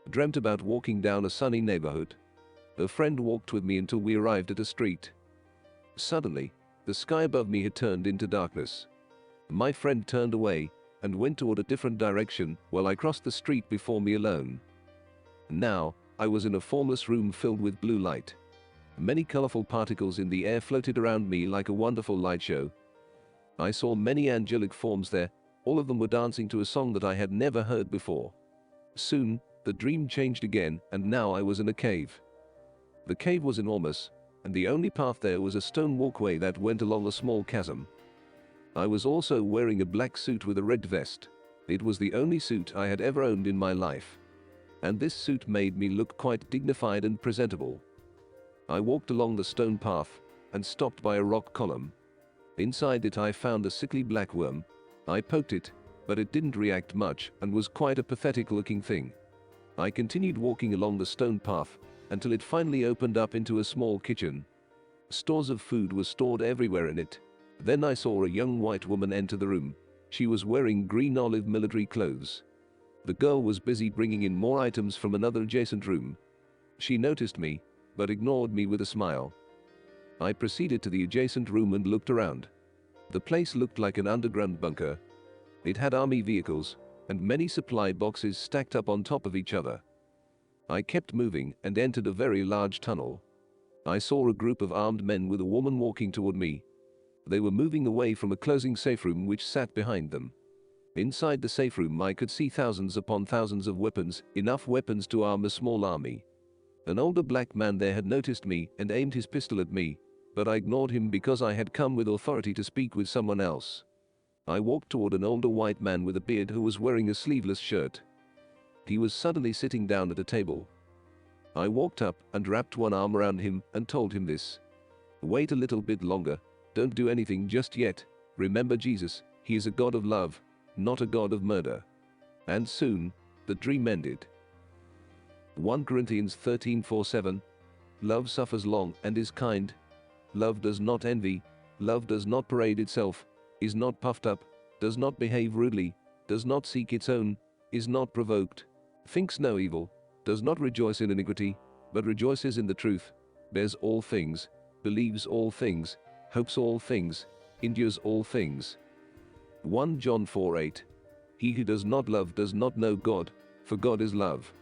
Dreamt about walking down a sunny neighborhood. A friend walked with me until we arrived at a street. Suddenly, the sky above me had turned into darkness. My friend turned away and went toward a different direction while I crossed the street before me alone. Now, I was in a formless room filled with blue light. Many colorful particles in the air floated around me like a wonderful light show. I saw many angelic forms there, all of them were dancing to a song that I had never heard before. Soon, the dream changed again, and now I was in a cave. The cave was enormous, and the only path there was a stone walkway that went along a small chasm. I was also wearing a black suit with a red vest. It was the only suit I had ever owned in my life. And this suit made me look quite dignified and presentable. I walked along the stone path and stopped by a rock column. Inside it I found a sickly black worm. I poked it, but it didn't react much and was quite a pathetic looking thing. I continued walking along the stone path until it finally opened up into a small kitchen. Stores of food were stored everywhere in it. Then I saw a young white woman enter the room. She was wearing green olive military clothes. The girl was busy bringing in more items from another adjacent room. She noticed me, but ignored me with a smile. I proceeded to the adjacent room and looked around. The place looked like an underground bunker. It had army vehicles and many supply boxes stacked up on top of each other. I kept moving and entered a very large tunnel. I saw a group of armed men with a woman walking toward me. They were moving away from a closing safe room which sat behind them. Inside the safe room I could see thousands upon thousands of weapons, enough weapons to arm a small army. An older black man there had noticed me and aimed his pistol at me, but I ignored him because I had come with authority to speak with someone else. I walked toward an older white man with a beard who was wearing a sleeveless shirt. He was suddenly sitting down at a table. I walked up and wrapped one arm around him and told him this. Wait a little bit longer, don't do anything just yet, remember Jesus, he is a God of love, not a God of murder. And soon, the dream ended. 1 Corinthians 13:4-7. Love suffers long and is kind. Love does not envy, love does not parade itself, is not puffed up, does not behave rudely, does not seek its own, is not provoked, thinks no evil, does not rejoice in iniquity, but rejoices in the truth, bears all things, believes all things, hopes all things, endures all things. 1 John 4:8. He who does not love does not know God, for God is love.